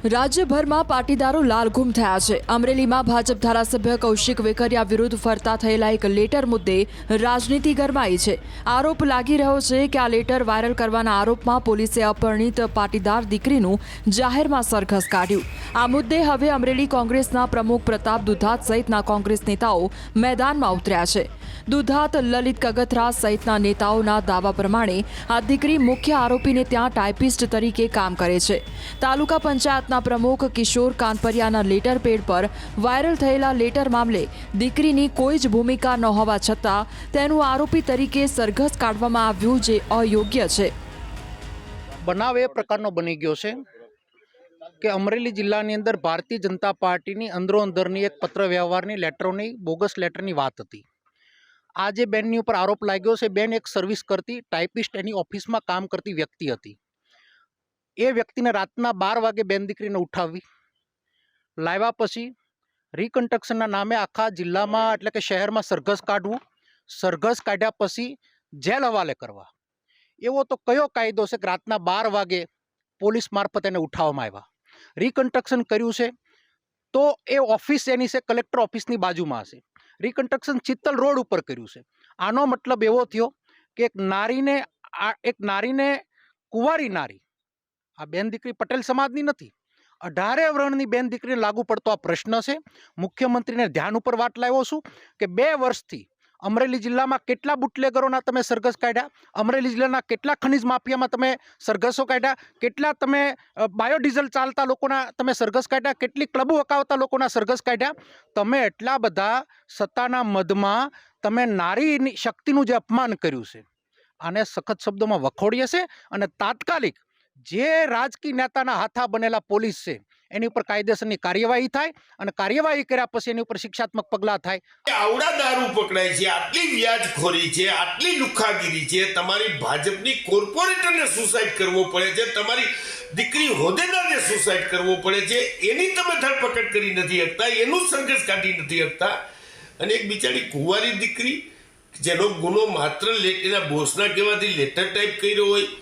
રાજ્યભરમાં પાટીદારો લાલઘુમ થયા છે। અમરેલીમાં ભાજપ ધારાસભ્ય કૌશિક વેકરિયા વિરુદ્ધ ફરતા થયેલા એક લેટર મુદ્દે રાજનીતિ ગરમાઈ છે। આરોપ લાગી રહ્યો છે કે આ લેટર વાયરલ કરવાના આરોપમાં પોલીસે અપરિણીત પાટીદાર દીકરીનું જાહેરમાં સરઘસ કાઢ્યું। આ મુદ્દે હવે અમરેલી કોંગ્રેસના પ્રમુખ પ્રતાપ દુધાત સહિતના કોંગ્રેસ નેતાઓ મેદાનમાં ઉતર્યા છે। દુધાત, લલિત કગથરા સહિતના નેતાઓના દાવા પ્રમાણે આ દીકરી મુખ્ય આરોપીને ત્યાં ટાઈપિસ્ટ તરીકે કામ કરે છે। તાલુકા પંચાયતના પ્રમુખ કિશોર કાનપરિયાના લેટર પેડ પર વાયરલ થયેલા લેટર મામલે દીકરીની કોઈ જ ભૂમિકા ન હોવા છતાં તેનું આરોપી તરીકે સરઘસ કાઢવામાં આવ્યું, જે અયોગ્ય છે। બનાવ એ પ્રકારનો બની ગયો છે કે અમરેલી જિલ્લાની અંદર ભારતીય જનતા પાર્ટીની અંદરોઅંદરની એક પત્ર વ્યવહારની લેટરોની બોગસ લેટરની વાત હતી। આ જે બેનની ઉપર આરોપ લાગ્યો છે, બેન એક સર્વિસ કરતી ટાઈપિસ્ટ એની ઓફિસમાં કામ કરતી વ્યક્તિ હતી। એ વ્યક્તિને રાતના 12 વાગે બેન દીકરીને ઉઠાવી લાવ્યા પછી રિકન્સ્ટ્રક્શનના નામે આખા જિલ્લામાં એટલે કે શહેરમાં સરઘસ કાઢવું, સરઘસ કાઢ્યા પછી જેલ હવાલે કરવા, એવો તો કયો કાયદો છે કે રાતના 12 વાગે પોલીસ મારફત એને ઉઠાવવામાં આવ્યા। રિકન્સ્ટ્રક્શન કર્યું છે તો એ ઓફિસ એની છે કલેક્ટર ઓફિસની બાજુમાં હશે। રિકન્સ્ટ્રક્શન ચિત્તલ રોડ ઉપર કર્યું છે। આનો મતલબ એવો થયો કે એક નારીને કુંવારી નારી, આ બેન દીકરી પટેલ સમાજની નથી, 18 વર્ણની બેન દીકરીને લાગુ પડતો આ પ્રશ્ન છે। મુખ્યમંત્રીને ધ્યાન ઉપર વાત લાવ્યો છું કે 2 વર્ષથી અમરેલી જિલ્લામાં કેટલા બુટલેગરોના તમે સરઘસ કાઢ્યા, અમરેલી જિલ્લાના કેટલા ખનિજ માફિયામાં તમે સરઘસો કાઢ્યા, કેટલા તમે બાયોડીઝલ ચાલતા લોકોના તમે સરઘસ કાઢ્યા, કેટલી ક્લબો હકાવતા લોકોના સરઘસ કાઢ્યા। તમે એટલા બધા સત્તાના મદમાં તમે નારીની શક્તિનું જે અપમાન કર્યું છે, આને સખત શબ્દોમાં વખોડીએ છે અને તાત્કાલિક જે રાજકીય નેતાના હાથા બનેલા પોલીસ છે એની ઉપર કાયદેસરની કાર્યવાહી થાય અને કાર્યવાહી કર્યા પછી એની ઉપર શિક્ષાત્મક પગલાં થાય। આવડા દારૂ પકડાય છે, આટલી વ્યાજખોરી છે, આટલી લુખાગીરી છે, તમારી ભાજપની કોર્પોરેટરને સુસાઇડ કરવો પડે છે, તમારી દીકરી હોદ્દેદારને સુસાઇડ કરવો પડે છે, એની તમે ધરપકડ કરી નથી શકતા, એનું સંઘર્ષ કાઢી નથી શકતા, અને એક બિચારી કુંવારી દીકરી જેનો ગુનો માત્ર એના બોસના કહેવાથી લેટર ટાઈપ કર્યો હોય,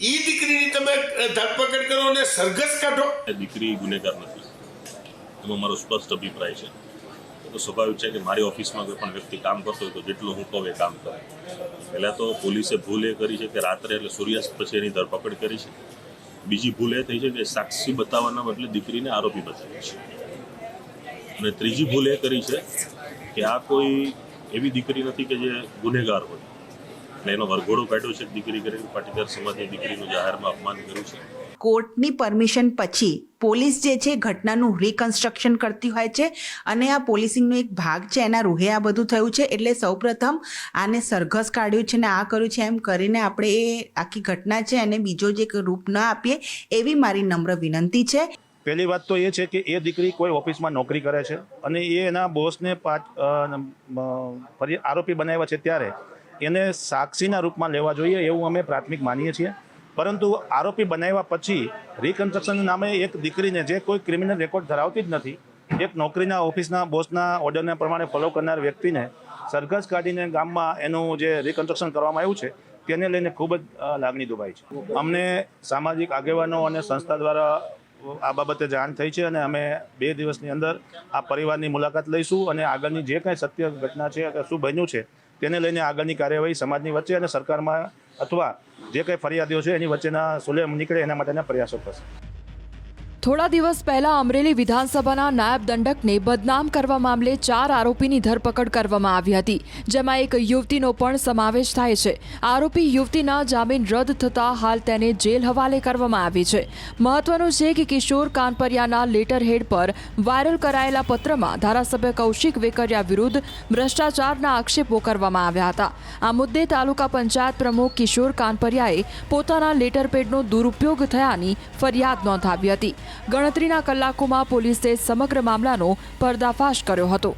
એ દીકરીની તમે ધરપકડ કરો અને સરઘસ કાઢો। દીકરી ગુનેગાર નથી, એમાં મારો સ્પષ્ટ અભિપ્રાય છે। તો સ્વાભાવિક છે કે મારી ઓફિસમાં કોઈ પણ વ્યક્તિ કામ કરતો હોય તો જેટલું હું કહું એ કામ કરે। પહેલાં તો પોલીસે ભૂલ એ કરી છે કે રાત્રે એટલે સૂર્યાસ્ત પછી એની ધરપકડ કરી છે। બીજી ભૂલ એ થઈ છે કે સાક્ષી બતાવવાના બદલે દીકરીને આરોપી બતાવી છે, અને ત્રીજી ભૂલ એ કરી છે કે આ કોઈ એવી દીકરી નથી કે જે ગુનેગાર હોય, એટલે એનો વરઘોડો કાઢ્યો છે દીકરી કરી પાટીદાર સમાજની દીકરીનું જાહેરમાં અપમાન કર્યું છે। કોર્ટની પરમિશન પછી પોલીસ જે છે ઘટનાનું રિકન્સ્ટ્રક્શન કરતી હોય છે, અને આ પોલીસિંગનો એક ભાગ છે, એના રૂહે આ બધું થયું છે। એટલે સૌપ્રથમ આને સરઘસ કાઢ્યું છે ને આ કર્યું છે એમ કરીને આપણે એ આખી ઘટના છે અને બીજો જે રૂપ ન આપીએ એવી મારી નમ્ર વિનંતી છે। પહેલી વાત તો એ છે કે એ દીકરી કોઈ ઓફિસમાં નોકરી કરે છે અને એ એના બોસને આરોપી બનાવ્યા છે, ત્યારે એને સાક્ષીના રૂપમાં લેવા જોઈએ એવું અમે પ્રાથમિક માનીએ છીએ। પરંતુ આરોપી બનાવ્યા પછી રિકન્સ્ટ્રક્શન નામે એક દીકરીને, જે કોઈ ક્રિમિનલ રેકોર્ડ ધરાવતી જ નથી, એક નોકરીના ઓફિસના બોસના ઓર્ડરને પ્રમાણે ફોલો કરનાર વ્યક્તિને સરઘસ કાઢીને ગામમાં એનું જે રિકન્સ્ટ્રક્શન કરવામાં આવ્યું છે તેને લઈને ખૂબ જ લાગણી દુભાઈ છે। અમને સામાજિક આગેવાનો અને સંસ્થા દ્વારા આ બાબતે જાણ થઈ છે અને અમે 2 દિવસની અંદર આ પરિવારની મુલાકાત લઈશું અને આગળની જે કાંઈ સત્ય ઘટના છે કે શું બન્યું છે તેને લઈને આગળની કાર્યવાહી સમાજની વચ્ચે અને સરકારમાં અથવા જે કંઈ ફરિયાદીઓ છે એની વચ્ચેના સુલેહ નીકળે એના માટેના પ્રયાસો થશે। થોડા દિવસ પહેલા અમરેલી વિધાનસભાના નાયબ દંડકને બદનામ કરવા મામલે 4 આરોપીની ધરપકડ કરવામાં આવી હતી, જેમાં એક યુવતીનો પણ સમાવેશ થાય છે। આરોપી યુવતીના જામીન રદ થતાં હાલ તેને જેલ હવાલે કરવામાં આવી છે। મહત્વનું છે કે કિશોર કાનપરિયાના લેટર હેડ પર વાયરલ કરાયેલા પત્રમાં ધારાસભ્ય કૌશિક વેકરિયા વિરુદ્ધ ભ્રષ્ટાચારના આક્ષેપો કરવામાં આવ્યા હતા। આ મુદ્દે તાલુકા પંચાયત પ્રમુખ કિશોર કાનપરિયાએ પોતાના લેટર પેડનો દુરુપયોગ થયાની ફરિયાદ નોંધાવી હતી। ગણતરીના કલાકોમાં પોલીસે સમગ્ર મામલાનો પર્દાફાશ કર્યો હતો।